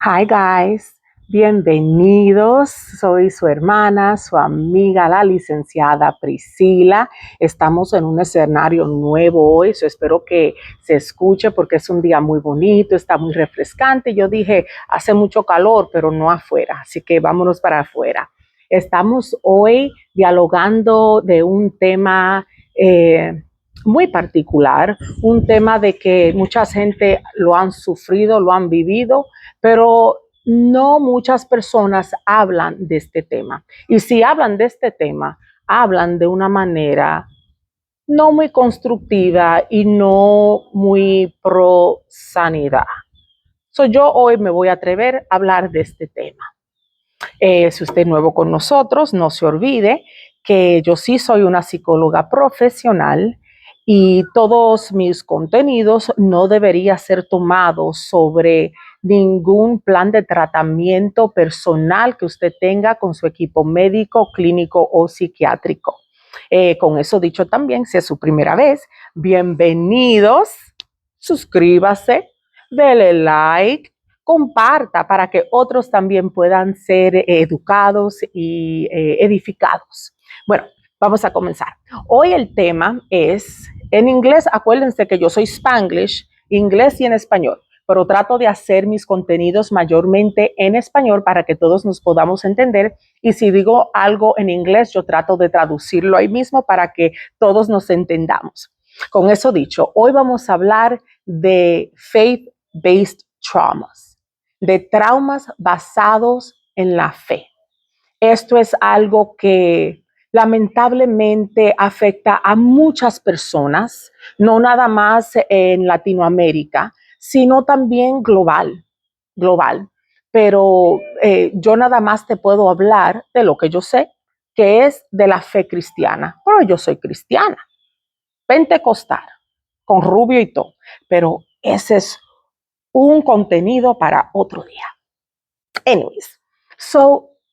Hi guys, bienvenidos. Soy su hermana, su amiga, la licenciada Priscila. Estamos en un escenario nuevo hoy, espero que se escuche porque es un día muy bonito, está muy refrescante. Yo dije, hace mucho calor, pero no afuera, así que vámonos para afuera. Estamos hoy dialogando de un tema muy particular, un tema de que mucha gente lo han sufrido, lo han vivido, pero no muchas personas hablan de este tema. Y si hablan de este tema, hablan de una manera no muy constructiva y no muy pro sanidad. Yo hoy me voy a atrever a hablar de este tema. Si usted es nuevo con nosotros, no se olvide que yo sí soy una psicóloga profesional y todos mis contenidos no deberían ser tomados sobre ningún plan de tratamiento personal que usted tenga con su equipo médico, clínico o psiquiátrico. Con eso dicho también, si es su primera vez, bienvenidos, suscríbase, dele like, comparta para que otros también puedan ser educados y edificados. Bueno, vamos a comenzar. Hoy el tema es, en inglés, acuérdense que yo soy Spanglish, inglés y en español, pero trato de hacer mis contenidos mayormente en español para que todos nos podamos entender. Y si digo algo en inglés, yo trato de traducirlo ahí mismo para que todos nos entendamos. Con eso dicho, hoy vamos a hablar de faith-based traumas, de traumas basados en la fe. Esto es algo que lamentablemente afecta a muchas personas, no nada más en Latinoamérica, sino también global. Pero yo nada más te puedo hablar de lo que yo sé, que es de la fe cristiana. Pero yo soy cristiana, pentecostal, con rubio y todo. Pero ese es un contenido para otro día. Anyways,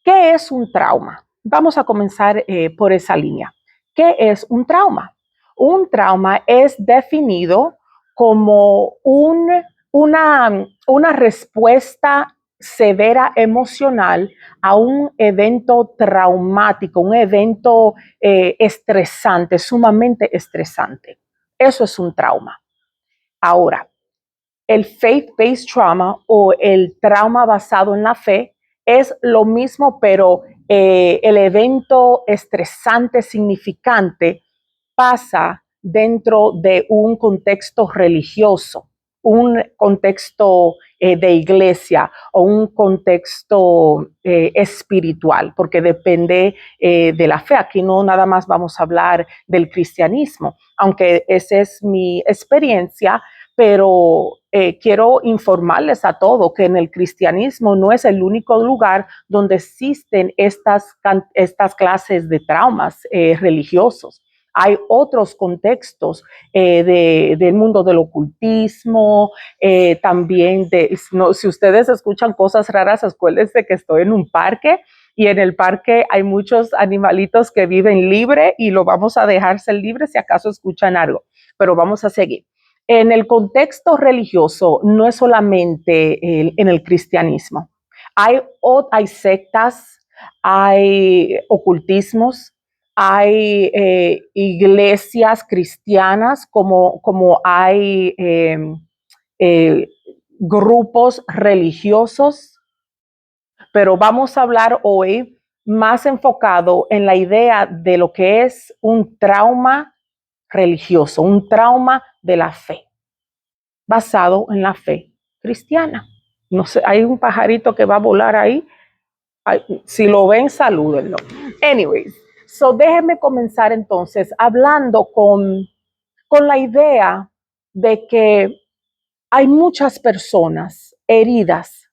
¿qué es un trauma? Vamos a comenzar por esa línea. ¿Qué es un trauma? Un trauma es definido como una respuesta severa emocional a un evento traumático, un evento estresante, sumamente estresante. Eso es un trauma. Ahora, el faith-based trauma o el trauma basado en la fe es lo mismo, pero el evento estresante significante pasa dentro de un contexto religioso, un contexto de iglesia o un contexto espiritual, porque depende de la fe. Aquí no nada más vamos a hablar del cristianismo, aunque esa es mi experiencia, pero quiero informarles a todos que en el cristianismo no es el único lugar donde existen estas clases de traumas religiosos. Hay otros contextos del mundo del ocultismo, también no, si ustedes escuchan cosas raras, acuérdense que estoy en un parque y en el parque hay muchos animalitos que viven libre y lo vamos a dejar ser libre si acaso escuchan algo, pero vamos a seguir. En el contexto religioso, no es solamente en el cristianismo. Hay sectas, hay ocultismos, hay iglesias cristianas, como hay eh, grupos religiosos, pero vamos a hablar hoy más enfocado en la idea de lo que es un trauma religioso, un trauma de la fe, basado en la fe cristiana. No sé, hay un pajarito que va a volar ahí. Ay, si lo ven, salúdenlo. Anyways, déjenme comenzar entonces hablando con la idea de que hay muchas personas heridas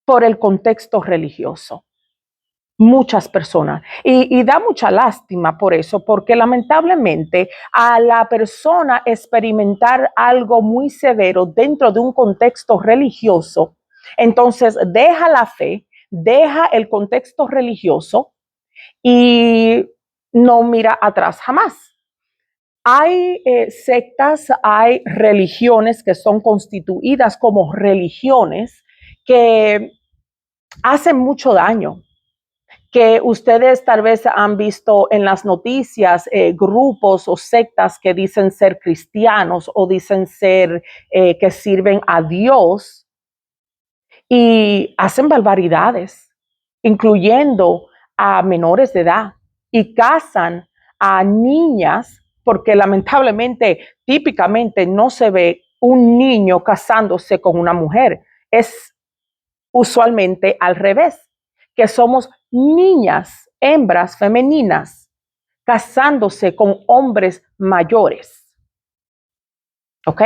por el contexto religioso. Muchas personas. Y da mucha lástima por eso, porque lamentablemente a la persona experimentar algo muy severo dentro de un contexto religioso, entonces deja la fe, deja el contexto religioso y no mira atrás jamás. Hay sectas, hay religiones que son constituidas como religiones que hacen mucho daño, que ustedes tal vez han visto en las noticias grupos o sectas que dicen ser cristianos o dicen ser que sirven a Dios y hacen barbaridades, incluyendo a menores de edad y casan a niñas, porque lamentablemente, típicamente no se ve un niño casándose con una mujer. Es usualmente al revés, que somos niñas, hembras femeninas, casándose con hombres mayores. ¿Ok?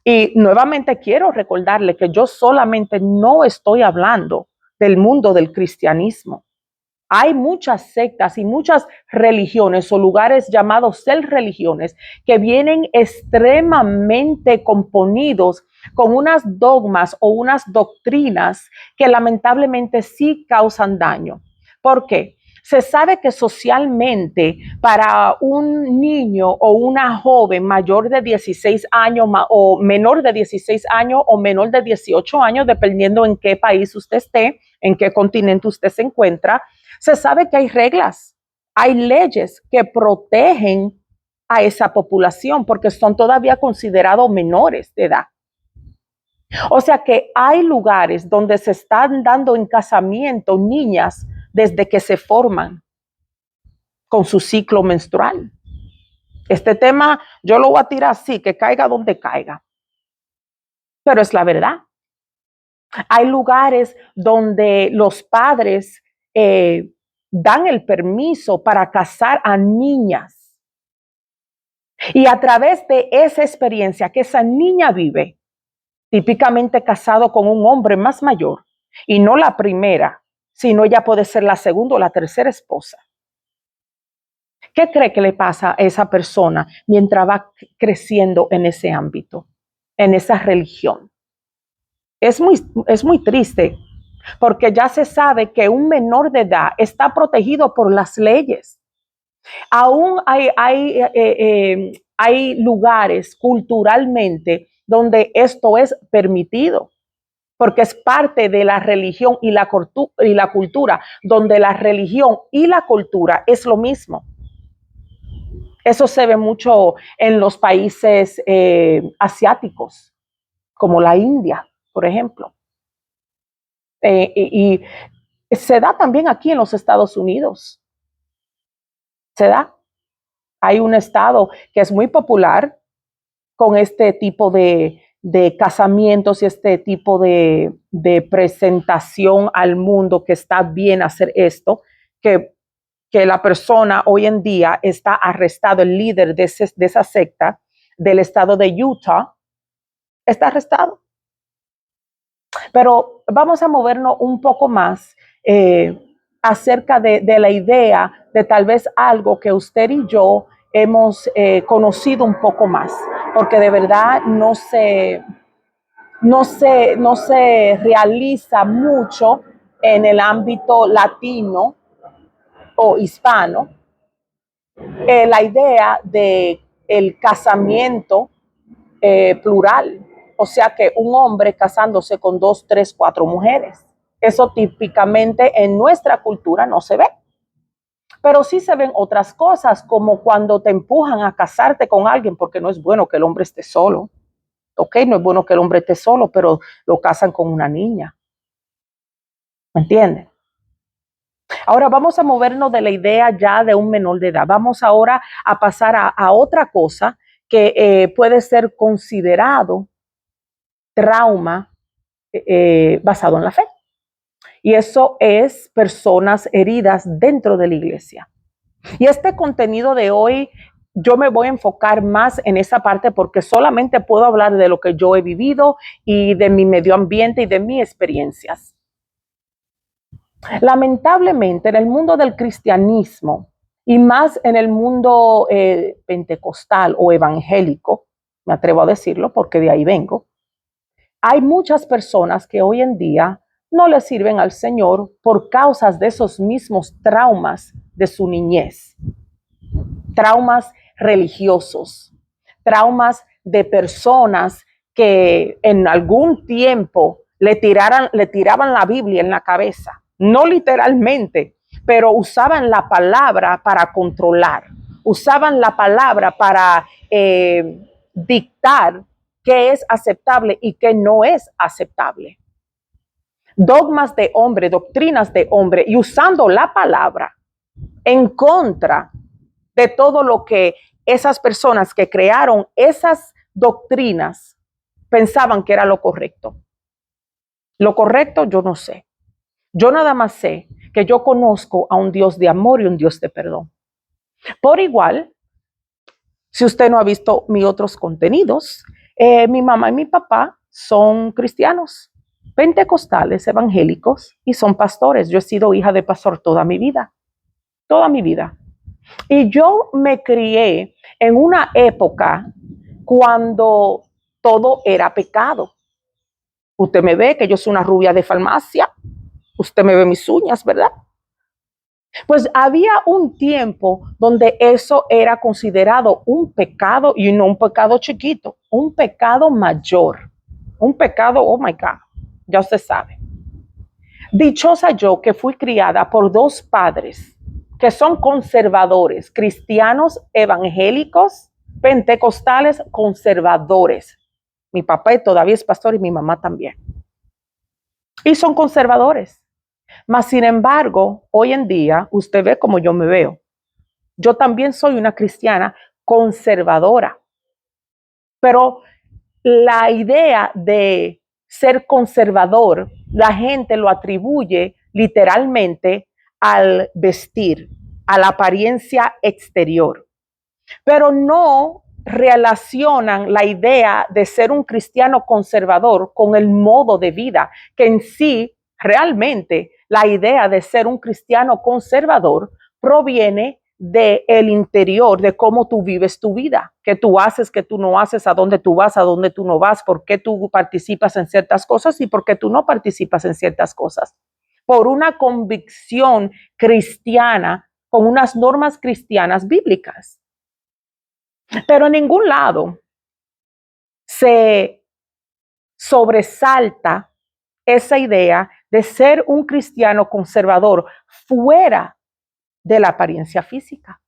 Y nuevamente quiero recordarle que yo solamente no estoy hablando del mundo del cristianismo. Hay muchas sectas y muchas religiones o lugares llamados religiones que vienen extremadamente componidos con unas dogmas o unas doctrinas que lamentablemente sí causan daño. ¿Por qué? Se sabe que socialmente para un niño o una joven mayor de 16 años o menor de 16 años o menor de 18 años, dependiendo en qué país usted esté, en qué continente usted se encuentra, se sabe que hay reglas, hay leyes que protegen a esa población porque son todavía considerados menores de edad. O sea que hay lugares donde se están dando en casamiento niñas desde que se forman con su ciclo menstrual. Este tema yo lo voy a tirar así, que caiga donde caiga. Pero es la verdad. Hay lugares donde los padres dan el permiso para casar a niñas. Y a través de esa experiencia que esa niña vive, típicamente casado con un hombre más mayor, y no la primera, sino ella puede ser la segunda o la tercera esposa. ¿Qué cree que le pasa a esa persona mientras va creciendo en ese ámbito, en esa religión? Es muy triste, porque ya se sabe que un menor de edad está protegido por las leyes. Aún hay lugares culturalmente donde esto es permitido, porque es parte de la religión y la cultura, donde la religión y la cultura es lo mismo. Eso se ve mucho en los países asiáticos, como la India, por ejemplo. Y se da también aquí en los Estados Unidos. Se da. Hay un estado que es muy popular con este tipo de casamientos y este tipo de presentación al mundo, que está bien hacer esto, que la persona hoy en día está arrestado, el líder de esa secta del estado de Utah, está arrestado. Pero vamos a movernos un poco más acerca de la idea de tal vez algo que usted y yo hemos conocido un poco más, porque de verdad no se realiza mucho en el ámbito latino o hispano, la idea de el casamiento plural, o sea que un hombre casándose con 2, 3, 4 mujeres. Eso típicamente en nuestra cultura no se ve. Pero sí se ven otras cosas, como cuando te empujan a casarte con alguien, porque no es bueno que el hombre esté solo. Ok, no es bueno que el hombre esté solo, pero lo casan con una niña. ¿Me entienden? Ahora vamos a movernos de la idea ya de un menor de edad. Vamos ahora a pasar a otra cosa que puede ser considerado trauma basado en la fe. Y eso es personas heridas dentro de la iglesia. Y este contenido de hoy, yo me voy a enfocar más en esa parte porque solamente puedo hablar de lo que yo he vivido y de mi medio ambiente y de mis experiencias. Lamentablemente, en el mundo del cristianismo y más en el mundo pentecostal o evangélico, me atrevo a decirlo porque de ahí vengo, hay muchas personas que hoy en día no le sirven al Señor por causas de esos mismos traumas de su niñez. Traumas religiosos, traumas de personas que en algún tiempo le tiraban la Biblia en la cabeza. No literalmente, pero usaban la palabra para controlar. Usaban la palabra para dictar qué es aceptable y qué no es aceptable. Dogmas de hombre, doctrinas de hombre, y usando la palabra en contra de todo lo que esas personas que crearon esas doctrinas pensaban que era lo correcto. Lo correcto yo no sé. Yo nada más sé que yo conozco a un Dios de amor y un Dios de perdón. Por igual, si usted no ha visto mis otros contenidos, mi mamá y mi papá son cristianos, pentecostales, evangélicos y son pastores. Yo he sido hija de pastor toda mi vida. Toda mi vida. Y yo me crié en una época cuando todo era pecado. Usted me ve que yo soy una rubia de farmacia. Usted me ve mis uñas, ¿verdad? Pues había un tiempo donde eso era considerado un pecado y no un pecado chiquito, un pecado mayor, un pecado, oh my God, ya usted sabe. Dichosa yo que fui criada por dos padres que son conservadores, cristianos evangélicos, pentecostales conservadores. Mi papá todavía es pastor y mi mamá también. Y son conservadores. Mas, sin embargo, hoy en día, usted ve como yo me veo. Yo también soy una cristiana conservadora. Pero la idea de ser conservador, la gente lo atribuye literalmente al vestir, a la apariencia exterior. Pero no relacionan la idea de ser un cristiano conservador con el modo de vida, que en sí, realmente, la idea de ser un cristiano conservador proviene del interior, de cómo tú vives tu vida, qué tú haces, qué tú no haces, a dónde tú vas, a dónde tú no vas, por qué tú participas en ciertas cosas y por qué tú no participas en ciertas cosas. Por una convicción cristiana, con unas normas cristianas bíblicas. Pero en ningún lado se sobresalta esa idea de ser un cristiano conservador fuera de la apariencia física.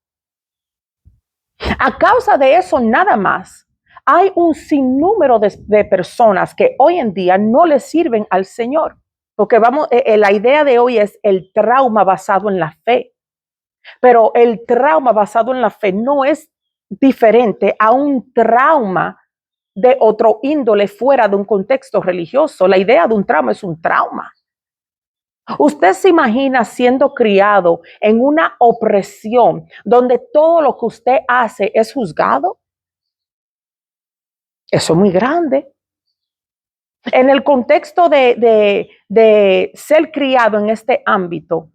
A causa de eso nada más, hay un sinnúmero de personas que hoy en día no le sirven al Señor. Porque la idea de hoy es el trauma basado en la fe. Pero el trauma basado en la fe no es diferente a un trauma de otro índole fuera de un contexto religioso. La idea de un trauma es un trauma. Usted se imagina siendo criado en una opresión donde todo lo que usted hace es juzgado. Eso es muy grande. En el contexto de ser criado en este ámbito,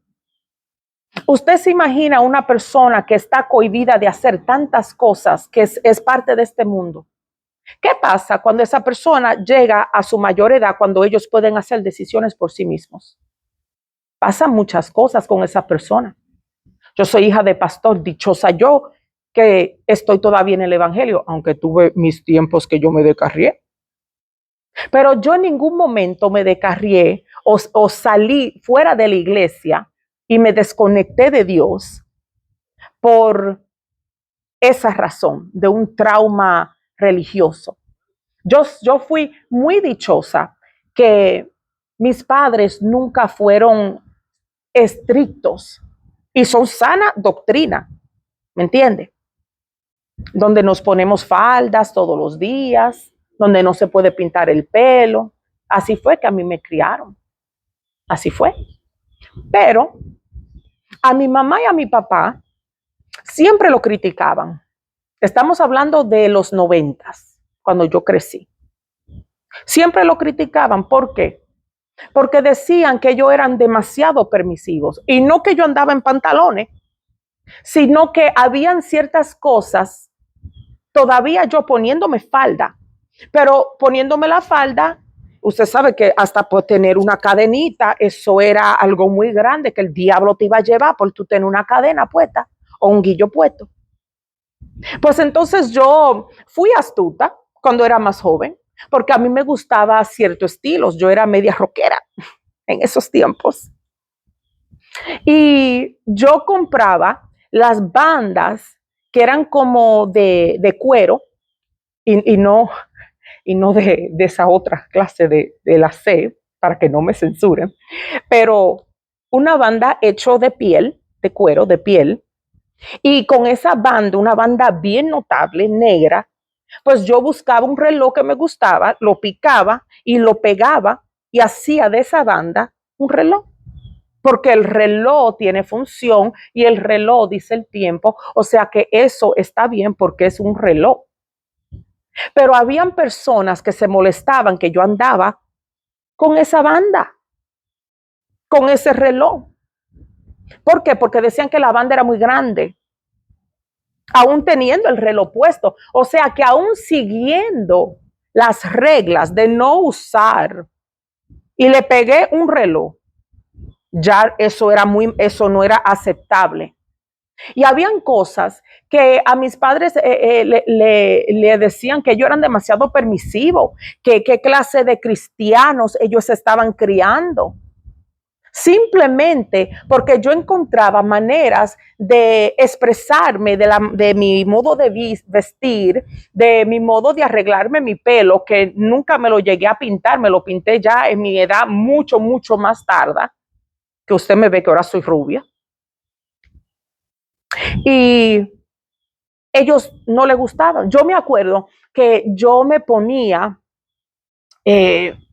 usted se imagina una persona que está cohibida de hacer tantas cosas que es parte de este mundo. ¿Qué pasa cuando esa persona llega a su mayor edad, cuando ellos pueden hacer decisiones por sí mismos? Pasan muchas cosas con esa persona. Yo soy hija de pastor, dichosa yo que estoy todavía en el evangelio, aunque tuve mis tiempos que yo me descarrié. Pero yo en ningún momento me descarrié o salí fuera de la iglesia y me desconecté de Dios por esa razón de un trauma religioso. Yo fui muy dichosa que mis padres nunca fueron estrictos y son sana doctrina, ¿me entiende? Donde nos ponemos faldas todos los días, donde no se puede pintar el pelo. Así fue que a mí me criaron. Así fue. Pero a mi mamá y a mi papá siempre lo criticaban. Estamos hablando de los 90s, cuando yo crecí. Siempre lo criticaban. ¿Por qué? Porque decían que ellos eran demasiado permisivos. Y no que yo andaba en pantalones, sino que habían ciertas cosas, todavía yo poniéndome falda. Pero poniéndome la falda, usted sabe que hasta por tener una cadenita, eso era algo muy grande que el diablo te iba a llevar por tú tener una cadena puesta o un guillo puesto. Pues entonces yo fui astuta cuando era más joven porque a mí me gustaba ciertos estilos. Yo era media rockera en esos tiempos. Y yo compraba las bandas que eran como de cuero y no, de esa otra clase de la C, para que no me censuren, pero una banda hecho de piel, de cuero, de piel, y con esa banda, una banda bien notable, negra, pues yo buscaba un reloj que me gustaba, lo picaba y lo pegaba y hacía de esa banda un reloj. Porque el reloj tiene función y el reloj dice el tiempo, o sea que eso está bien porque es un reloj. Pero habían personas que se molestaban que yo andaba con esa banda, con ese reloj. ¿Por qué? Porque decían que la banda era muy grande, aún teniendo el reloj puesto. O sea que aún siguiendo las reglas de no usar y le pegué un reloj, ya eso no era aceptable. Y habían cosas que a mis padres le decían que ellos eran demasiado permisivos, que qué clase de cristianos ellos estaban criando. Simplemente porque yo encontraba maneras de expresarme de mi modo de vestir, de mi modo de arreglarme mi pelo, que nunca me lo llegué a pintar, me lo pinté ya en mi edad mucho, mucho más tarde, que usted me ve que ahora soy rubia. Y ellos no les gustaban. Yo me acuerdo que yo me ponía,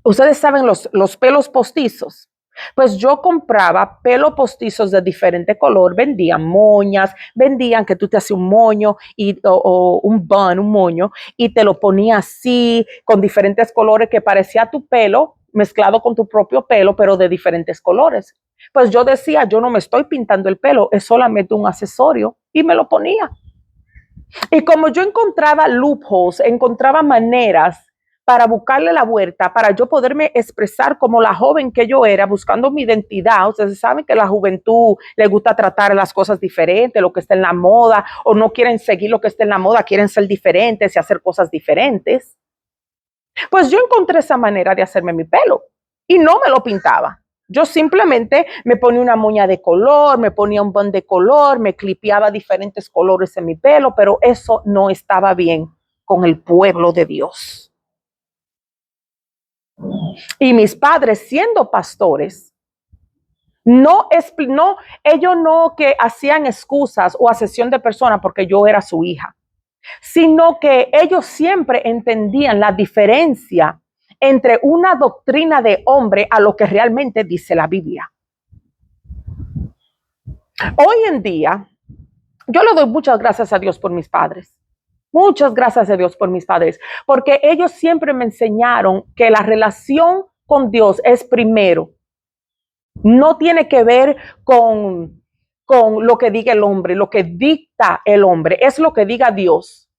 ustedes saben los pelos postizos. Pues yo compraba pelos postizos de diferente color, vendían moñas, vendían que tú te hacías un moño o un bun, un moño, y te lo ponías así, con diferentes colores que parecía tu pelo mezclado con tu propio pelo, pero de diferentes colores. Pues yo decía, yo no me estoy pintando el pelo, es solamente un accesorio, y me lo ponía. Y como yo encontraba loopholes, encontraba maneras para buscarle la vuelta, para yo poderme expresar como la joven que yo era, buscando mi identidad. Ustedes saben que la juventud le gusta tratar las cosas diferentes, lo que está en la moda, o no quieren seguir lo que está en la moda, quieren ser diferentes y hacer cosas diferentes. Pues yo encontré esa manera de hacerme mi pelo y no me lo pintaba. Yo simplemente me ponía una moña de color, me ponía un bun de color, me clipeaba diferentes colores en mi pelo, pero eso no estaba bien con el pueblo de Dios. Y mis padres, siendo pastores, ellos no que hacían excusas o asesión de personas porque yo era su hija, sino que ellos siempre entendían la diferencia entre una doctrina de hombre a lo que realmente dice la Biblia. Hoy en día, yo le doy muchas gracias a Dios por mis padres. Muchas gracias a Dios por mis padres, porque ellos siempre me enseñaron que la relación con Dios es primero. No tiene que ver con lo que diga el hombre, lo que dicta el hombre, es lo que diga Dios.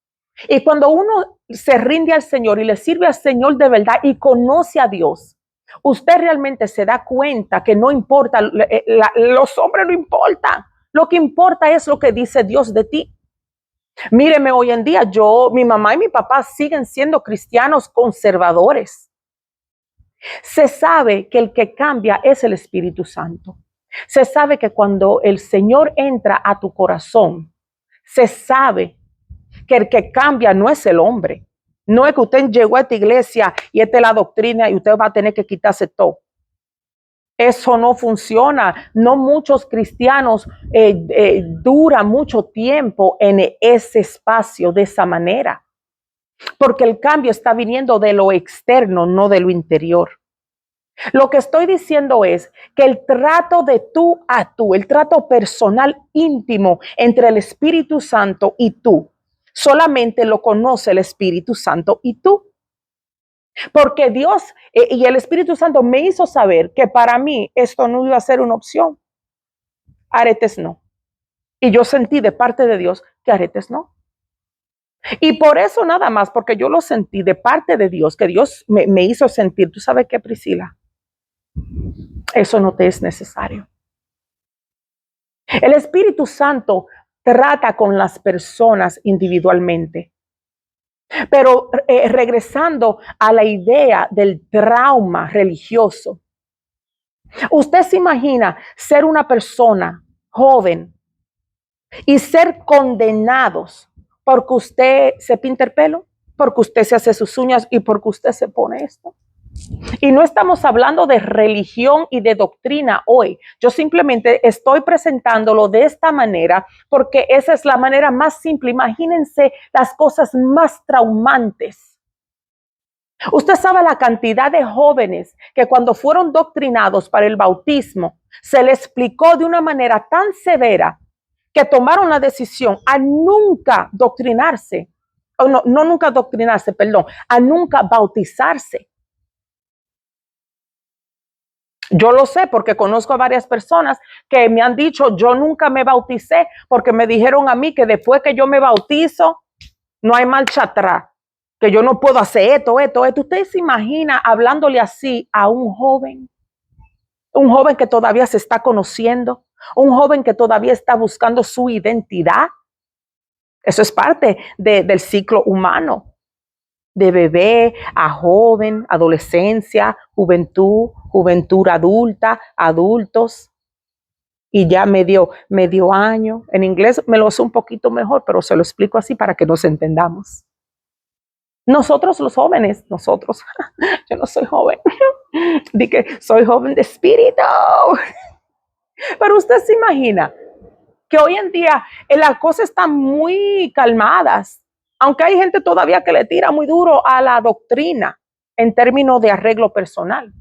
Y cuando uno se rinde al Señor y le sirve al Señor de verdad y conoce a Dios, usted realmente se da cuenta que no importa, los hombres no importan. Lo que importa es lo que dice Dios de ti. Míreme, hoy en día mi mamá y mi papá siguen siendo cristianos conservadores. Se sabe que el que cambia es el Espíritu Santo. Se sabe que cuando el Señor entra a tu corazón, se sabe que el que cambia no es el hombre. No es que usted llegó a esta iglesia y esta es la doctrina y usted va a tener que quitarse todo. Eso no funciona. No muchos cristianos duran mucho tiempo en ese espacio de esa manera. Porque el cambio está viniendo de lo externo, no de lo interior. Lo que estoy diciendo es que el trato de tú a tú, el trato personal íntimo entre el Espíritu Santo y tú, solamente lo conoce el Espíritu Santo y tú. Porque Dios y el Espíritu Santo me hizo saber que para mí esto no iba a ser una opción. Aretes no. Y yo sentí de parte de Dios que aretes no. Y por eso nada más, porque yo lo sentí de parte de Dios, que Dios me hizo sentir. ¿Tú sabes qué, Priscila? Eso no te es necesario. El Espíritu Santo trata con las personas individualmente. Pero regresando a la idea del trauma religioso, ¿usted se imagina ser una persona joven y ser condenados porque usted se pinta el pelo, porque usted se hace sus uñas y porque usted se pone esto? Y no estamos hablando de religión y de doctrina hoy. Yo simplemente estoy presentándolo de esta manera porque esa es la manera más simple. Imagínense las cosas más traumantes. Usted sabe la cantidad de jóvenes que cuando fueron doctrinados para el bautismo, se les explicó de una manera tan severa que tomaron la decisión a nunca doctrinarse, o no nunca doctrinarse, perdón, a nunca bautizarse. Yo lo sé porque conozco a varias personas que me han dicho, yo nunca me bauticé porque me dijeron a mí que después que yo me bautizo, no hay marcha atrás, que yo no puedo hacer esto. ¿Usted se imagina hablándole así a un joven? Un joven que todavía se está conociendo, un joven que todavía está buscando su identidad. Eso es parte del ciclo humano. De bebé a joven, adolescencia, juventud, juventud adulta, adultos y ya medio año. En inglés me lo sé un poquito mejor, pero se lo explico así para que nos entendamos. Nosotros los jóvenes, yo no soy joven, di que soy joven de espíritu, pero usted se imagina que hoy en día las cosas están muy calmadas. Aunque hay gente todavía que le tira muy duro a la doctrina en términos de arreglo personal.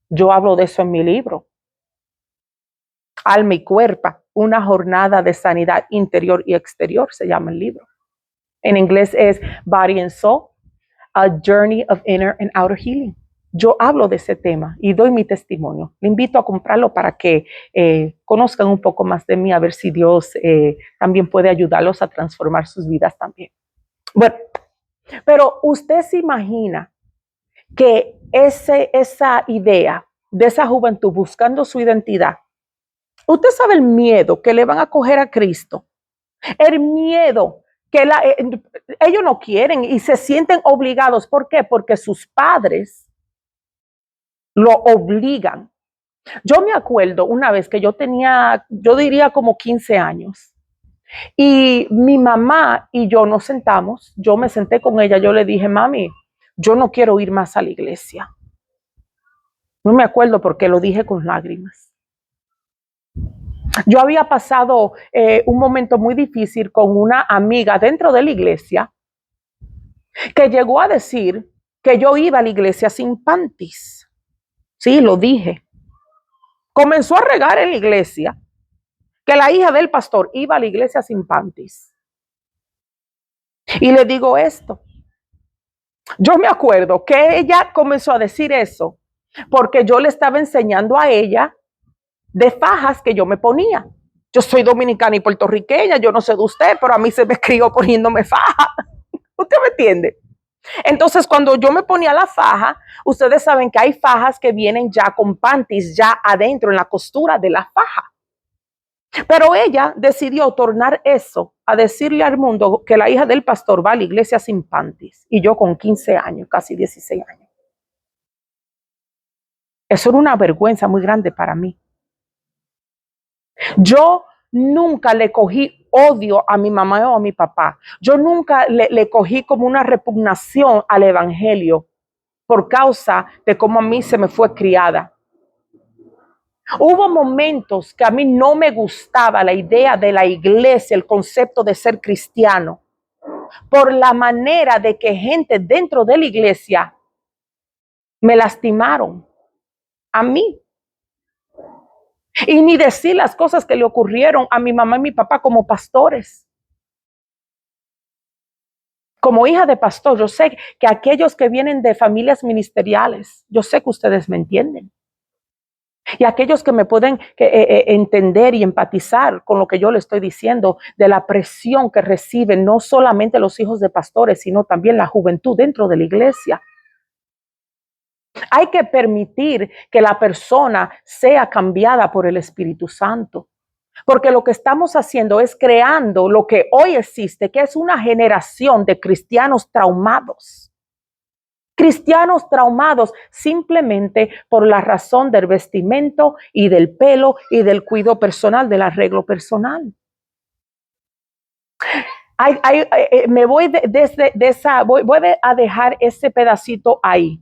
Yo hablo de eso en mi libro. Alma y cuerpo, una jornada de sanidad interior y exterior, se llama el libro. En inglés es Body and Soul, A Journey of Inner and Outer Healing. Yo hablo de ese tema y doy mi testimonio. Le invito a comprarlo para que conozcan un poco más de mí, a ver si Dios también puede ayudarlos a transformar sus vidas también. Bueno, pero usted se imagina que esa idea de esa juventud buscando su identidad, usted sabe el miedo que le van a coger a Cristo, el miedo que ellos no quieren y se sienten obligados. ¿Por qué? Porque sus padres lo obligan. Yo me acuerdo una vez que yo diría como 15 años. Y mi mamá y yo nos sentamos, yo me senté con ella, yo le dije, mami, yo no quiero ir más a la iglesia. No me acuerdo porque lo dije con lágrimas. Yo había pasado un momento muy difícil con una amiga dentro de la iglesia que llegó a decir que yo iba a la iglesia sin panties. Sí, lo dije. Comenzó a regar en la iglesia que la hija del pastor iba a la iglesia sin panties. Y le digo esto. Yo me acuerdo que ella comenzó a decir eso porque yo le estaba enseñando a ella de fajas que yo me ponía. Yo soy dominicana y puertorriqueña, yo no sé de usted, pero a mí se me crió poniéndome faja. ¿Usted me entiende? Entonces, cuando yo me ponía la faja, ustedes saben que hay fajas que vienen ya con panties, ya adentro en la costura de la faja. Pero ella decidió tornar eso a decirle al mundo que la hija del pastor va a la iglesia sin panties. Y yo con 15 años, casi 16 años. Eso era una vergüenza muy grande para mí. Yo nunca le cogí odio a mi mamá o a mi papá. Yo nunca le cogí como una repugnación al evangelio por causa de cómo a mí se me fue criada. Hubo momentos que a mí no me gustaba la idea de la iglesia, el concepto de ser cristiano, por la manera de que gente dentro de la iglesia me lastimaron a mí. Y ni decir las cosas que le ocurrieron a mi mamá y mi papá como pastores. Como hija de pastor, yo sé que aquellos que vienen de familias ministeriales, yo sé que ustedes me entienden. Y aquellos que me pueden entender y empatizar con lo que yo le estoy diciendo, de la presión que reciben no solamente los hijos de pastores, sino también la juventud dentro de la iglesia. Hay que permitir que la persona sea cambiada por el Espíritu Santo. Porque lo que estamos haciendo es creando lo que hoy existe, que es una generación de cristianos traumados. Cristianos traumados simplemente por la razón del vestimento y del pelo y del cuidado personal, del arreglo personal. Me voy voy a dejar ese pedacito ahí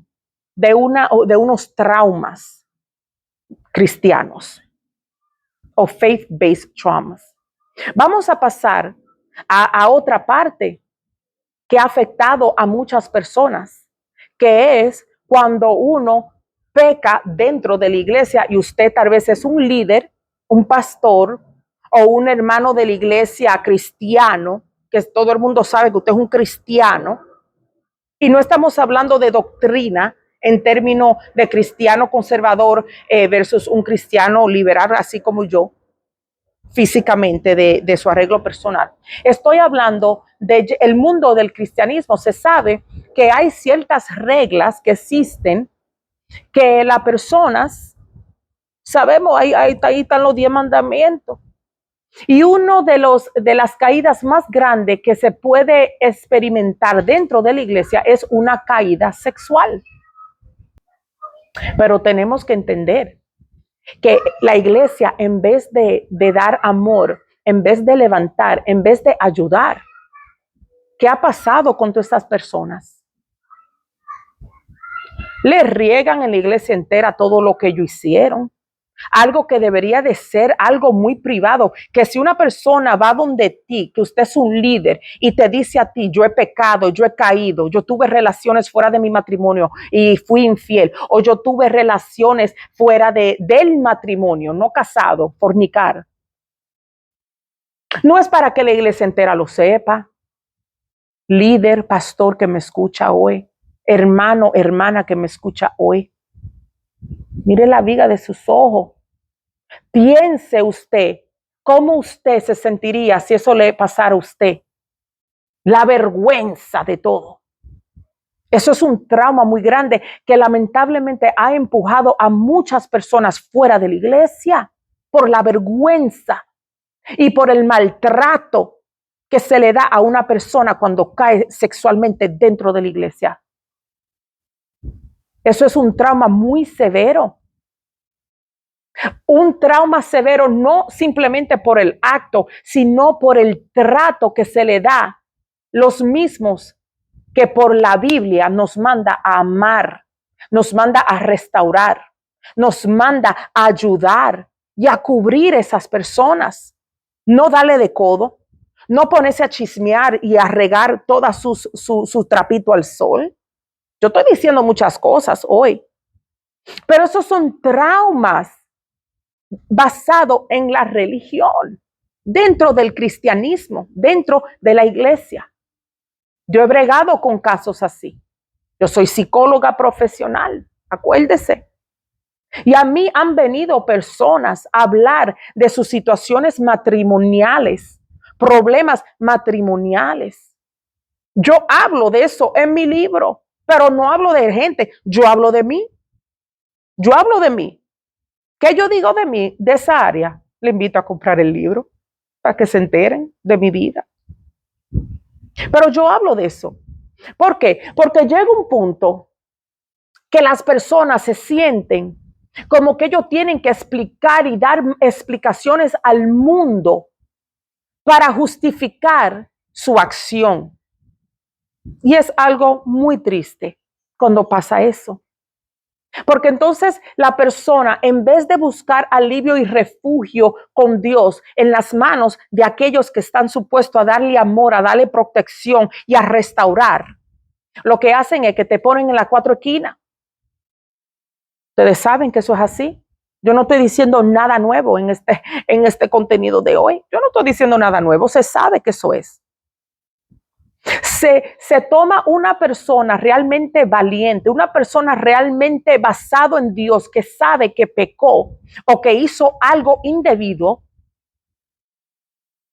de unos traumas cristianos o faith-based traumas. Vamos a pasar a otra parte que ha afectado a muchas personas, que es cuando uno peca dentro de la iglesia y usted tal vez es un líder, un pastor o un hermano de la iglesia cristiano, que todo el mundo sabe que usted es un cristiano, y no estamos hablando de doctrina en términos de cristiano conservador versus un cristiano liberal, así como yo, físicamente de su arreglo personal. Estoy hablando del mundo del cristianismo. Se sabe que hay ciertas reglas que existen que las personas, sabemos, ahí están los 10 mandamientos. Y uno de las caídas más grandes que se puede experimentar dentro de la iglesia es una caída sexual. Pero tenemos que entender que la iglesia, en vez de dar amor, en vez de levantar, en vez de ayudar, ¿qué ha pasado con todas estas personas? Le riegan en la iglesia entera todo lo que ellos hicieron. Algo que debería de ser algo muy privado, que si una persona va donde ti, que usted es un líder y te dice a ti, yo he pecado, yo he caído, yo tuve relaciones fuera de mi matrimonio y fui infiel, o yo tuve relaciones fuera del matrimonio, no casado, fornicar. No es para que la iglesia entera lo sepa. Líder, pastor que me escucha hoy, hermano, hermana que me escucha hoy. Mire la viga de sus ojos. Piense usted cómo usted se sentiría si eso le pasara a usted. La vergüenza de todo. Eso es un trauma muy grande que lamentablemente ha empujado a muchas personas fuera de la iglesia por la vergüenza y por el maltrato que se le da a una persona cuando cae sexualmente dentro de la iglesia. Eso es un trauma muy severo. Un trauma severo no simplemente por el acto, sino por el trato que se le da, los mismos que por la Biblia nos manda a amar, nos manda a restaurar, nos manda a ayudar y a cubrir esas personas. No darle de codo, no ponerse a chismear y a regar toda su trapito al sol. Yo estoy diciendo muchas cosas hoy, pero esos son traumas basados en la religión, dentro del cristianismo, dentro de la iglesia. Yo he bregado con casos así. Yo soy psicóloga profesional, acuérdese. Y a mí han venido personas a hablar de sus situaciones matrimoniales, problemas matrimoniales. Yo hablo de eso en mi libro, pero no hablo de gente, yo hablo de mí. Yo hablo de mí. ¿Qué yo digo de mí, de esa área? Le invito a comprar el libro para que se enteren de mi vida. Pero yo hablo de eso. ¿Por qué? Porque llega un punto que las personas se sienten como que ellos tienen que explicar y dar explicaciones al mundo para justificar su acción. Y es algo muy triste cuando pasa eso. Porque entonces la persona, en vez de buscar alivio y refugio con Dios en las manos de aquellos que están supuestos a darle amor, a darle protección y a restaurar, lo que hacen es que te ponen en las 4 esquinas. Ustedes saben que eso es así. Yo no estoy diciendo nada nuevo en este contenido de hoy. Yo no estoy diciendo nada nuevo. Se sabe que eso es. Se toma una persona realmente valiente, una persona realmente basado en Dios, que sabe que pecó o que hizo algo indebido.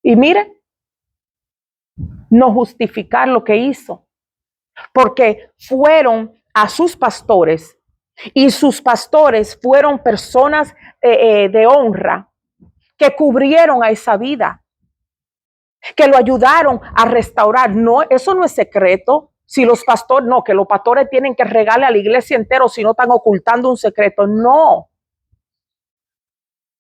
Y mire, no justificar lo que hizo, porque fueron a sus pastores y sus pastores fueron personas de honra que cubrieron a esa vida, que lo ayudaron a restaurar. No, eso no es secreto. Si los pastores, no, que los pastores tienen que regalar a la iglesia entera, si no están ocultando un secreto. No.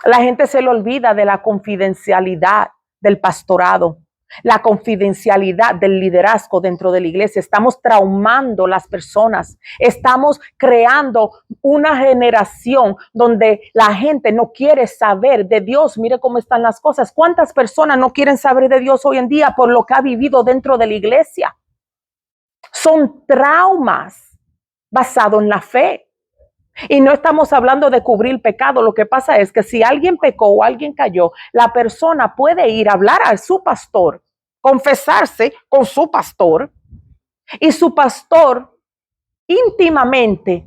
La gente se le olvida de la confidencialidad del pastorado, la confidencialidad del liderazgo dentro de la iglesia. Estamos traumando las personas. Estamos creando una generación donde la gente no quiere saber de Dios. Mire cómo están las cosas. ¿Cuántas personas no quieren saber de Dios hoy en día por lo que ha vivido dentro de la iglesia? Son traumas basados en la fe. Y no estamos hablando de cubrir pecado. Lo que pasa es que si alguien pecó o alguien cayó, la persona puede ir a hablar a su pastor, confesarse con su pastor, y su pastor íntimamente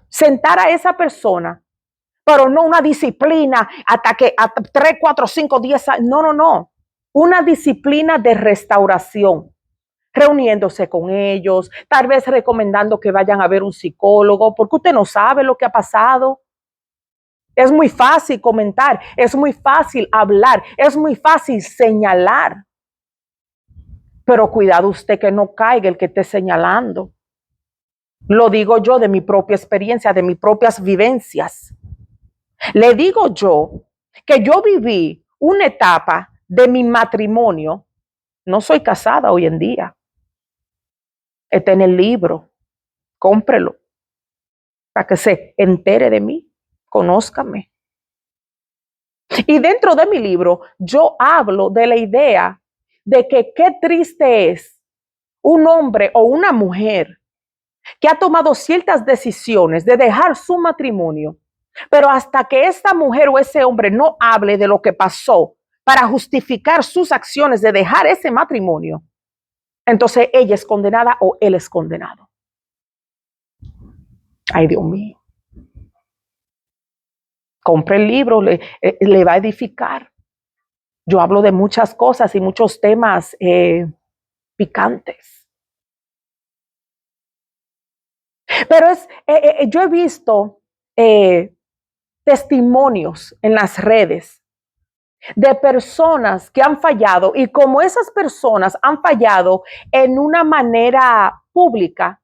sentar a esa persona, pero no una disciplina hasta que a 3, 4, 5, 10 años. No. Una disciplina de restauración, reuniéndose con ellos, tal vez recomendando que vayan a ver un psicólogo, porque usted no sabe lo que ha pasado. Es muy fácil comentar, es muy fácil hablar, es muy fácil señalar. Pero cuidado usted que no caiga el que esté señalando. Lo digo yo de mi propia experiencia, de mis propias vivencias. Le digo yo que yo viví una etapa de mi matrimonio. No soy casada hoy en día. Está en el libro. Cómprelo para que se entere de mí, conózcame. Y dentro de mi libro yo hablo de la idea de que qué triste es un hombre o una mujer que ha tomado ciertas decisiones de dejar su matrimonio, pero hasta que esta mujer o ese hombre no hable de lo que pasó para justificar sus acciones de dejar ese matrimonio, entonces ella es condenada o él es condenado. Ay, Dios mío. Compre el libro, le va a edificar. Yo hablo de muchas cosas y muchos temas picantes. Pero yo he visto testimonios en las redes de personas que han fallado, y como esas personas han fallado en una manera pública,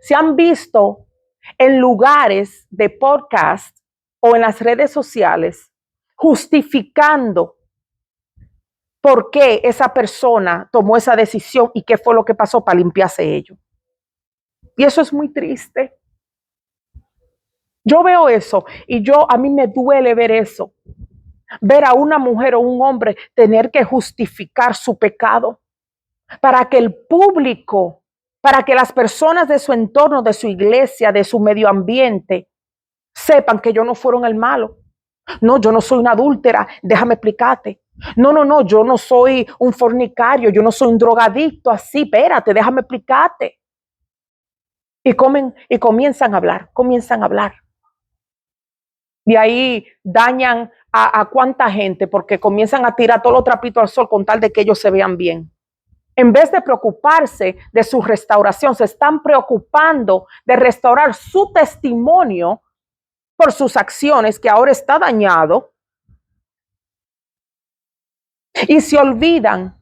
se han visto en lugares de podcast o en las redes sociales justificando por qué esa persona tomó esa decisión y qué fue lo que pasó para limpiarse ello. Y eso es muy triste. Yo veo eso y a mí me duele ver eso. Ver a una mujer o un hombre tener que justificar su pecado para que el público, para que las personas de su entorno, de su iglesia, de su medio ambiente, sepan que ellos no fueron el malo. No, yo no soy una adúltera, déjame explicarte. No, yo no soy un fornicario, yo no soy un drogadicto, así, espérate, déjame explicarte. Y comienzan a hablar. Y ahí dañan a cuánta gente porque comienzan a tirar todos los trapitos al sol con tal de que ellos se vean bien. En vez de preocuparse de su restauración, se están preocupando de restaurar su testimonio por sus acciones, que ahora está dañado, y se olvidan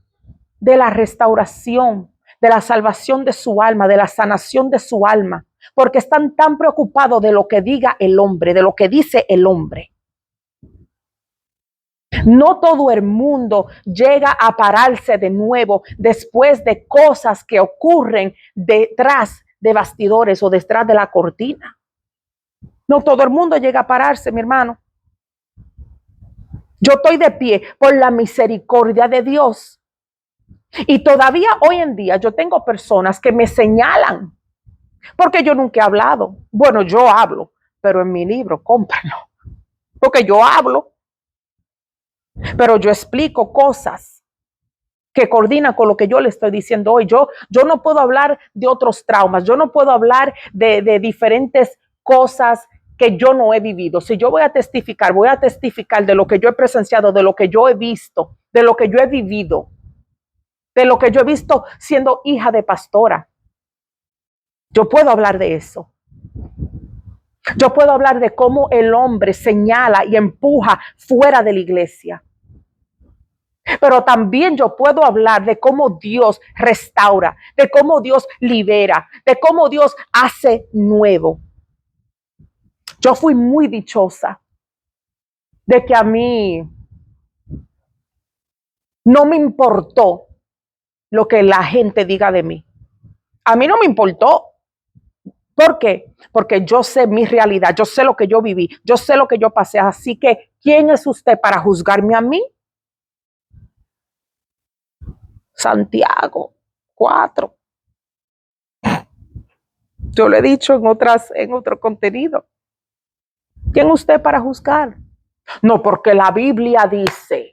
de la restauración, de la salvación de su alma, de la sanación de su alma, porque están tan preocupados de lo que diga el hombre, de lo que dice el hombre. No todo el mundo llega a pararse de nuevo después de cosas que ocurren detrás de bastidores o detrás de la cortina. No todo el mundo llega a pararse, mi hermano. Yo estoy de pie por la misericordia de Dios. Y todavía hoy en día yo tengo personas que me señalan porque yo nunca he hablado. Bueno, yo hablo, pero en mi libro, cómprenlo. Porque yo hablo, pero yo explico cosas que coordinan con lo que yo le estoy diciendo hoy. Yo no puedo hablar de otros traumas. Yo no puedo hablar de diferentes cosas que yo no he vivido. Si yo voy a testificar de lo que yo he presenciado, de lo que yo he visto, de lo que yo he vivido, de lo que yo he visto siendo hija de pastora. Yo puedo hablar de eso. Yo puedo hablar de cómo el hombre señala y empuja fuera de la iglesia. Pero también yo puedo hablar de cómo Dios restaura, de cómo Dios libera, de cómo Dios hace nuevo. Yo fui muy dichosa de que a mí no me importó lo que la gente diga de mí. A mí no me importó. ¿Por qué? Porque yo sé mi realidad, yo sé lo que yo viví, yo sé lo que yo pasé. Así que, ¿quién es usted para juzgarme a mí? Santiago 4. Yo lo he dicho en otro contenido. ¿Quién es usted para juzgar? No, porque la Biblia dice,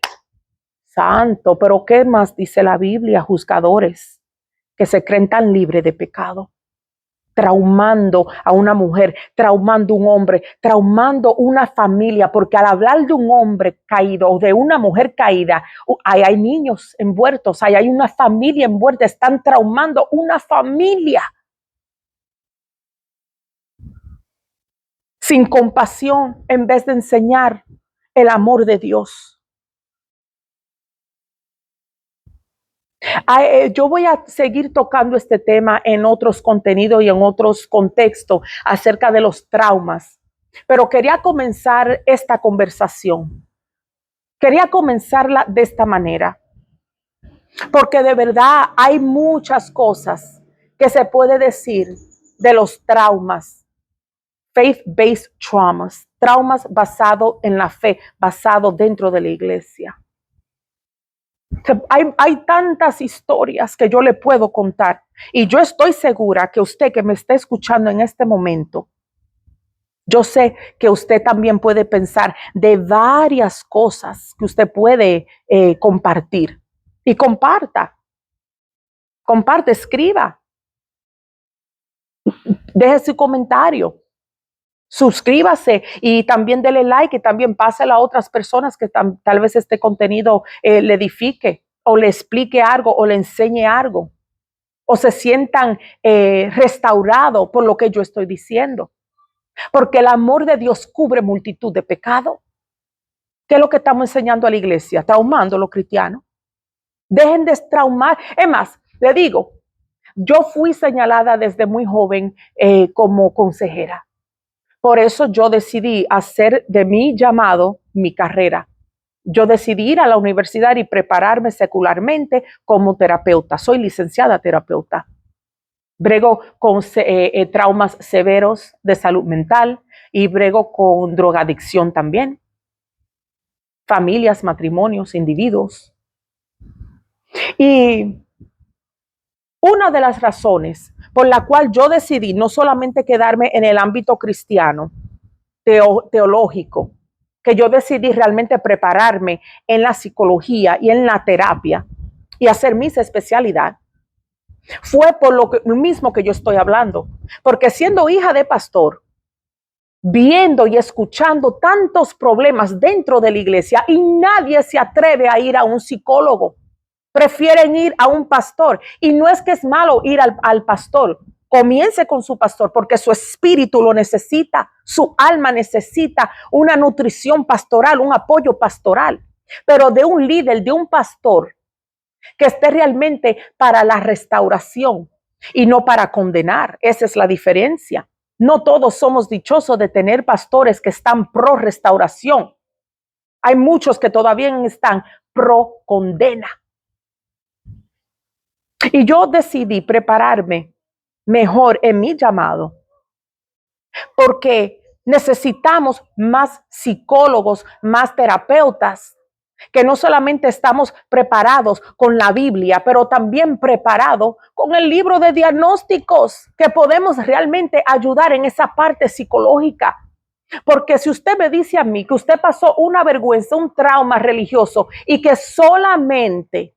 santo, pero ¿qué más dice la Biblia? Juzgadores que se creen tan libres de pecado, traumando a una mujer, traumando a un hombre, traumando una familia, porque al hablar de un hombre caído o de una mujer caída, hay niños envueltos, hay una familia envuelta, están traumando una familia. Sin compasión, en vez de enseñar el amor de Dios. Yo voy a seguir tocando este tema en otros contenidos y en otros contextos acerca de los traumas, pero quería comenzar esta conversación. Quería comenzarla de esta manera, porque de verdad hay muchas cosas que se puede decir de los traumas, faith-based traumas, traumas basados en la fe, basados dentro de la iglesia. Hay tantas historias que yo le puedo contar y yo estoy segura que usted que me está escuchando en este momento, yo sé que usted también puede pensar de varias cosas que usted puede compartir. Y comparte, escriba, deje su comentario, suscríbase y también dele like y también pásela a otras personas que tal vez este contenido le edifique o le explique algo o le enseñe algo o se sientan restaurados por lo que yo estoy diciendo. Porque el amor de Dios cubre multitud de pecados. ¿Qué es lo que estamos enseñando a la iglesia? Traumando a los cristianos. Dejen de traumar. Es más, le digo, yo fui señalada desde muy joven como consejera. Por eso yo decidí hacer de mi llamado mi carrera. Yo decidí ir a la universidad y prepararme secularmente como terapeuta. Soy licenciada terapeuta. Brego con traumas severos de salud mental y brego con drogadicción también. Familias, matrimonios, individuos. Y una de las razones por la cual yo decidí no solamente quedarme en el ámbito cristiano, teológico, que yo decidí realmente prepararme en la psicología y en la terapia y hacer mis especialidad, fue por lo mismo que yo estoy hablando. Porque siendo hija de pastor, viendo y escuchando tantos problemas dentro de la iglesia y nadie se atreve a ir a un psicólogo, prefieren ir a un pastor. Y no es que es malo ir al pastor. Comience con su pastor porque su espíritu lo necesita, su alma necesita una nutrición pastoral, un apoyo pastoral, pero de un líder, de un pastor que esté realmente para la restauración y no para condenar. Esa es la diferencia. No todos somos dichosos de tener pastores que están pro restauración. Hay muchos que todavía están pro condena. Y yo decidí prepararme mejor en mi llamado, porque necesitamos más psicólogos, más terapeutas, que no solamente estamos preparados con la Biblia, pero también preparados con el libro de diagnósticos, que podemos realmente ayudar en esa parte psicológica. Porque si usted me dice a mí que usted pasó una vergüenza, un trauma religioso y que solamente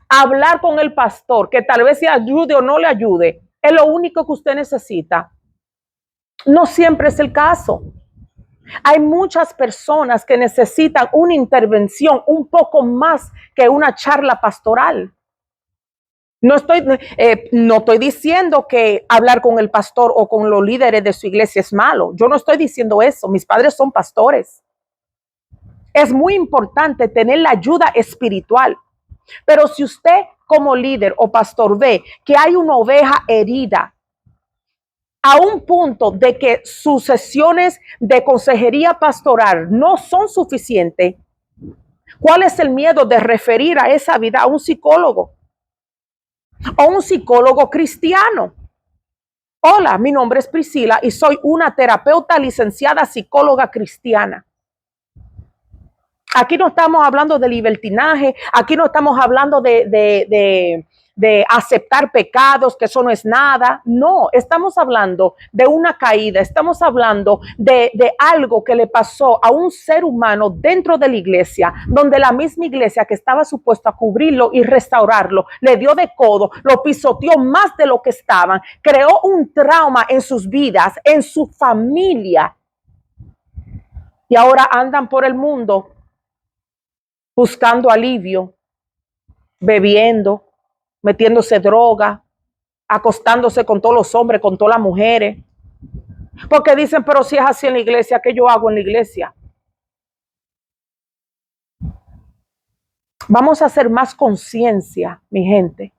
hablar con el pastor, que tal vez le ayude o no le ayude, es lo único que usted necesita, no siempre es el caso. Hay muchas personas que necesitan una intervención un poco más que una charla pastoral. No estoy diciendo que hablar con el pastor o con los líderes de su iglesia es malo. Yo no estoy diciendo eso. Mis padres son pastores. Es muy importante tener la ayuda espiritual. Pero si usted como líder o pastor ve que hay una oveja herida a un punto de que sus sesiones de consejería pastoral no son suficientes, ¿cuál es el miedo de referir a esa vida a un psicólogo o un psicólogo cristiano? Hola, mi nombre es Priscila y soy una terapeuta licenciada psicóloga cristiana. Aquí no estamos hablando de libertinaje, aquí no estamos hablando de aceptar pecados, que eso no es nada. No, estamos hablando de una caída, estamos hablando de algo que le pasó a un ser humano dentro de la iglesia, donde la misma iglesia que estaba supuesta a cubrirlo y restaurarlo, le dio de codo, lo pisoteó más de lo que estaban, creó un trauma en sus vidas, en su familia. Y ahora andan por el mundo buscando alivio, bebiendo, metiéndose droga, acostándose con todos los hombres, con todas las mujeres. Porque dicen, pero si es así en la iglesia, ¿qué yo hago en la iglesia? Vamos a hacer más conciencia, mi gente.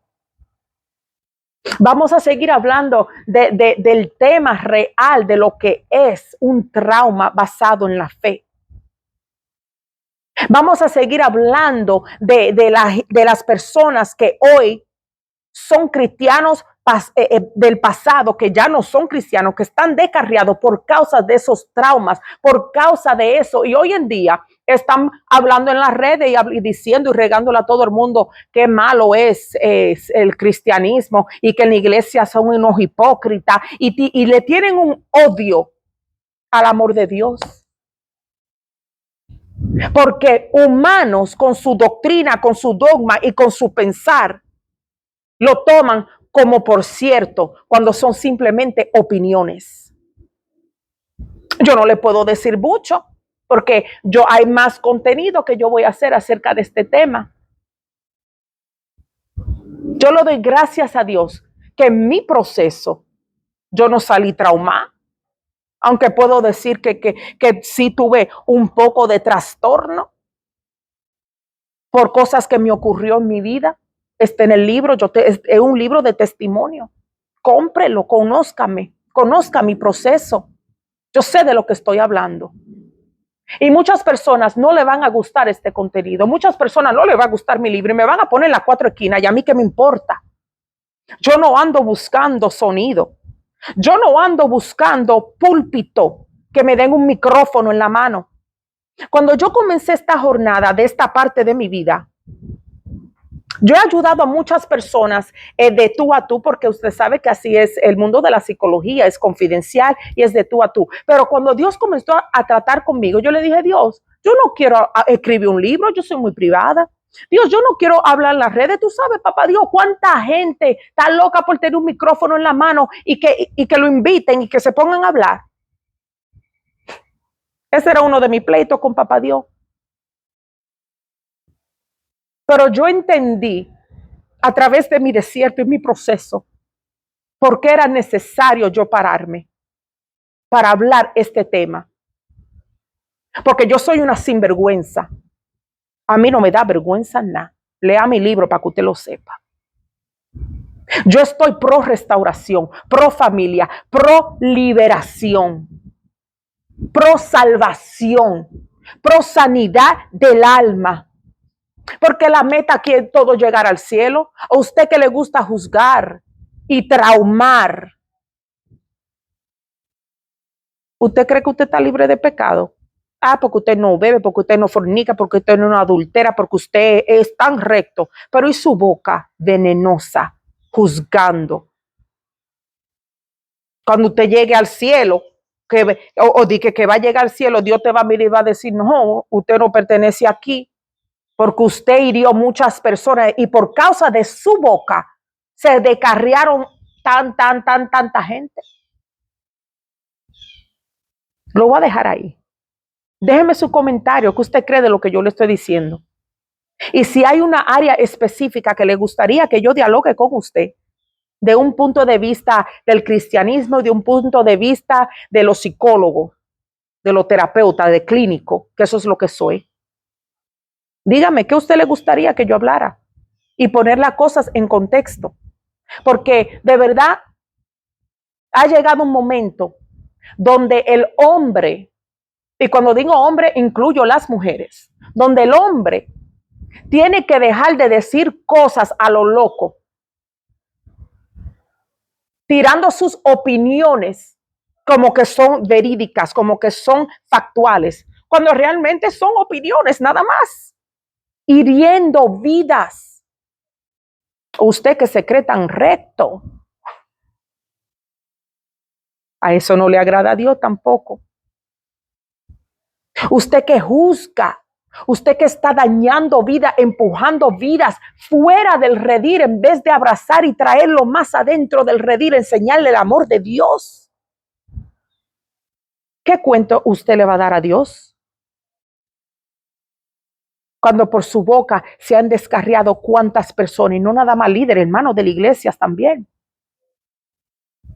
Vamos a seguir hablando del tema real de lo que es un trauma basado en la fe. Vamos a seguir hablando de las personas que hoy son cristianos del pasado, que ya no son cristianos, que están descarriados por causa de esos traumas, por causa de eso. Y hoy en día están hablando en las redes y diciendo y regándole a todo el mundo qué malo es el cristianismo y que en la iglesia son unos hipócritas y le tienen un odio al amor de Dios. Porque humanos con su doctrina, con su dogma y con su pensar, lo toman como por cierto, cuando son simplemente opiniones. Yo no le puedo decir mucho, porque hay más contenido que yo voy a hacer acerca de este tema. Yo le doy gracias a Dios que en mi proceso yo no salí traumada, aunque puedo decir que sí tuve un poco de trastorno por cosas que me ocurrió en mi vida. Está en el libro, es un libro de testimonio. Cómprelo, conózcame, conozca mi proceso. Yo sé de lo que estoy hablando. Y muchas personas no le van a gustar este contenido. Muchas personas no le va a gustar mi libro y me van a poner en las cuatro esquinas y a mí qué me importa. Yo no ando buscando sonido. Yo no ando buscando púlpito, que me den un micrófono en la mano. Cuando yo comencé esta jornada de esta parte de mi vida, yo he ayudado a muchas personas de tú a tú, porque usted sabe que así es el mundo de la psicología, es confidencial y es de tú a tú. Pero cuando Dios comenzó a tratar conmigo, yo le dije, Dios, yo no quiero escribir un libro, yo soy muy privada. Dios, yo no quiero hablar en las redes, tú sabes, papá Dios, cuánta gente está loca por tener un micrófono en la mano y que lo inviten y que se pongan a hablar. Ese era uno de mis pleitos con papá Dios. Pero yo entendí a través de mi desierto y mi proceso por qué era necesario yo pararme para hablar este tema. Porque yo soy una sinvergüenza. A mí no me da vergüenza nada. Lea mi libro para que usted lo sepa. Yo estoy pro restauración, pro familia, pro liberación, pro salvación, pro sanidad del alma. Porque la meta aquí es todo llegar al cielo. A usted que le gusta juzgar y traumar, ¿usted cree que usted está libre de pecado? Porque usted no bebe, porque usted no fornica, porque usted no adultera, porque usted es tan recto. Pero ¿y su boca venenosa, juzgando? Cuando usted llegue al cielo, o diga que va a llegar al cielo, Dios te va a mirar y va a decir, no, usted no pertenece aquí, porque usted hirió muchas personas y por causa de su boca se descarriaron tanta gente. Lo voy a dejar ahí. Déjeme su comentario, ¿qué usted cree de lo que yo le estoy diciendo? Y si hay una área específica que le gustaría que yo dialogue con usted, de un punto de vista del cristianismo, de un punto de vista de los psicólogos, de los terapeutas, de clínico, que eso es lo que soy. Dígame, ¿qué a usted le gustaría que yo hablara? Y poner las cosas en contexto. Porque de verdad ha llegado un momento donde el hombre, y cuando digo hombre incluyo las mujeres, donde el hombre tiene que dejar de decir cosas a lo loco, tirando sus opiniones como que son verídicas, como que son factuales, cuando realmente son opiniones nada más, hiriendo vidas. Usted que se cree tan recto, a eso no le agrada a Dios tampoco. Usted que juzga, usted que está dañando vida, empujando vidas fuera del redil en vez de abrazar y traerlo más adentro del redil, enseñarle el amor de Dios. ¿Qué cuento usted le va a dar a Dios? Cuando por su boca se han descarriado cuántas personas, y no nada más líderes, hermanos de la iglesia también,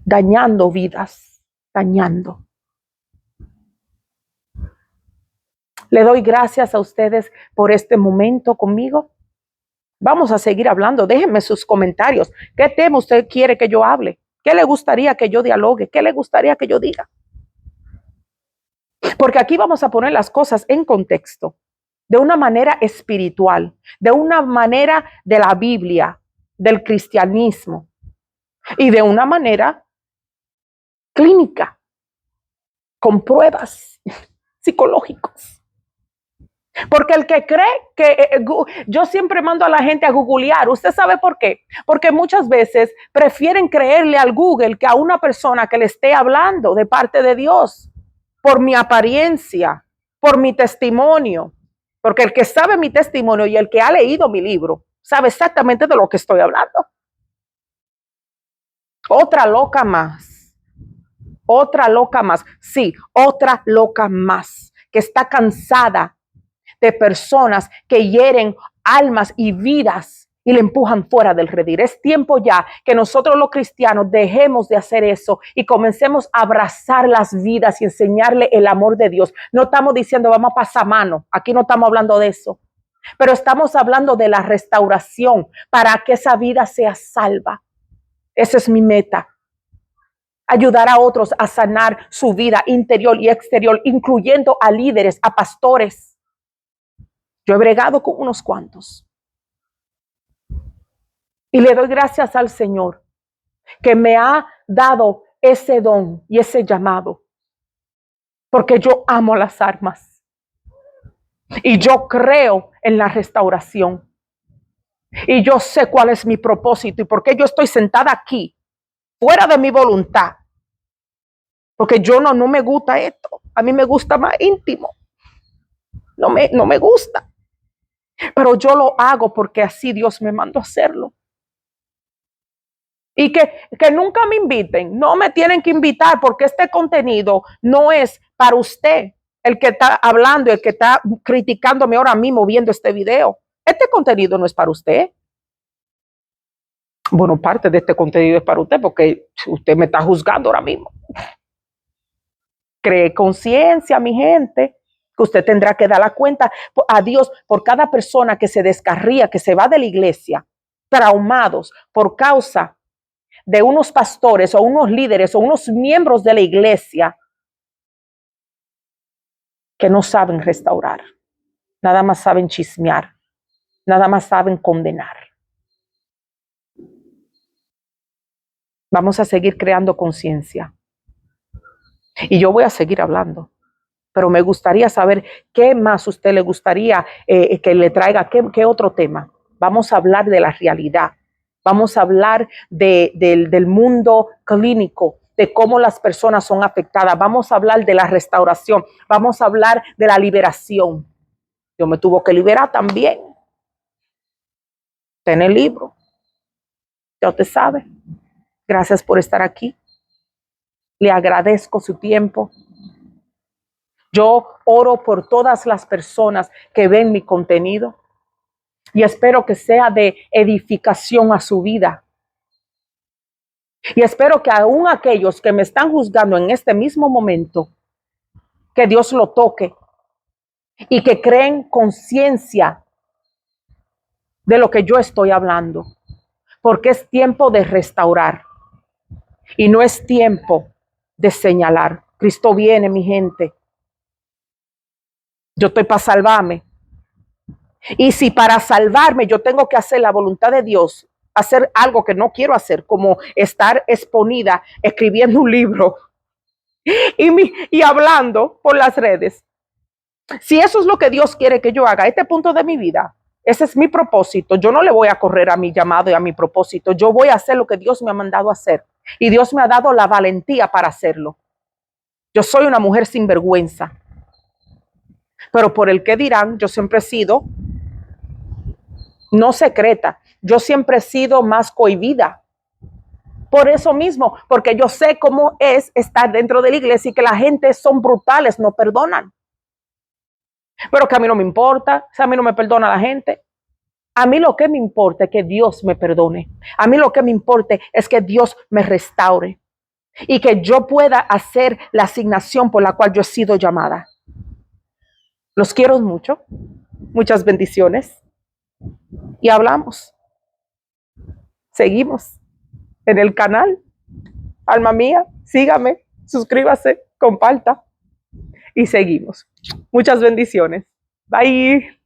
dañando vidas, dañando. Le doy gracias a ustedes por este momento conmigo. Vamos a seguir hablando. Déjenme sus comentarios. ¿Qué tema usted quiere que yo hable? ¿Qué le gustaría que yo dialogue? ¿Qué le gustaría que yo diga? Porque aquí vamos a poner las cosas en contexto, de una manera espiritual, de una manera de la Biblia, del cristianismo y de una manera clínica, con pruebas psicológicas. Porque el que cree que yo siempre mando a la gente a googlear, ¿usted sabe por qué? Porque muchas veces prefieren creerle al Google que a una persona que le esté hablando de parte de Dios, por mi apariencia, por mi testimonio. Porque el que sabe mi testimonio y el que ha leído mi libro sabe exactamente de lo que estoy hablando. Otra loca más. Otra loca más. Sí, otra loca más que está cansada de personas que hieren almas y vidas y le empujan fuera del redil. Es tiempo ya que nosotros los cristianos dejemos de hacer eso y comencemos a abrazar las vidas y enseñarle el amor de Dios. No estamos diciendo vamos a pasar mano, aquí no estamos hablando de eso, pero estamos hablando de la restauración para que esa vida sea salva. Esa es mi meta. Ayudar a otros a sanar su vida interior y exterior, incluyendo a líderes, a pastores. Yo he bregado con unos cuantos. Y le doy gracias al Señor que me ha dado ese don y ese llamado. Porque yo amo las armas. Y yo creo en la restauración. Y yo sé cuál es mi propósito y por qué yo estoy sentada aquí, fuera de mi voluntad. Porque yo no me gusta esto. A mí me gusta más íntimo. No me gusta. Pero yo lo hago porque así Dios me mandó a hacerlo. Y que nunca me inviten, no me tienen que invitar porque este contenido no es para usted, el que está hablando, el que está criticándome ahora mismo viendo este video. Este contenido no es para usted. Bueno, parte de este contenido es para usted porque usted me está juzgando ahora mismo. Cree conciencia, mi gente, que usted tendrá que dar la cuenta a Dios por cada persona que se descarría, que se va de la iglesia, traumados por causa de unos pastores o unos líderes o unos miembros de la iglesia que no saben restaurar, nada más saben chismear, nada más saben condenar. Vamos a seguir creando conciencia. Y yo voy a seguir hablando, pero me gustaría saber qué más usted le gustaría que le traiga, qué otro tema. Vamos a hablar de la realidad. Vamos a hablar del mundo clínico, de cómo las personas son afectadas. Vamos a hablar de la restauración. Vamos a hablar de la liberación. Yo me tuve que liberar también. Está en el libro. Ya usted sabe. Gracias por estar aquí. Le agradezco su tiempo. Yo oro por todas las personas que ven mi contenido. Y espero que sea de edificación a su vida. Y espero que aún aquellos que me están juzgando en este mismo momento, que Dios lo toque y que creen conciencia de lo que yo estoy hablando. Porque es tiempo de restaurar y no es tiempo de señalar. Cristo viene, mi gente. Yo estoy para salvarme. Y si para salvarme yo tengo que hacer la voluntad de Dios, hacer algo que no quiero hacer, como estar exponida escribiendo un libro y hablando por las redes. Si eso es lo que Dios quiere que yo haga a este punto de mi vida, ese es mi propósito. Yo no le voy a correr a mi llamado y a mi propósito. Yo voy a hacer lo que Dios me ha mandado a hacer. Y Dios me ha dado la valentía para hacerlo. Yo soy una mujer sin vergüenza. Pero por el que dirán, yo siempre he sido no secreta. Yo siempre he sido más cohibida. Por eso mismo, porque yo sé cómo es estar dentro de la iglesia y que la gente son brutales, no perdonan. Pero que a mí no me importa, o sea, a mí no me perdona la gente. A mí lo que me importa es que Dios me perdone. A mí lo que me importa es que Dios me restaure y que yo pueda hacer la asignación por la cual yo he sido llamada. Los quiero mucho. Muchas bendiciones. Y hablamos. Seguimos en el canal. Alma mía, sígame, suscríbase, comparta y seguimos. Muchas bendiciones. Bye.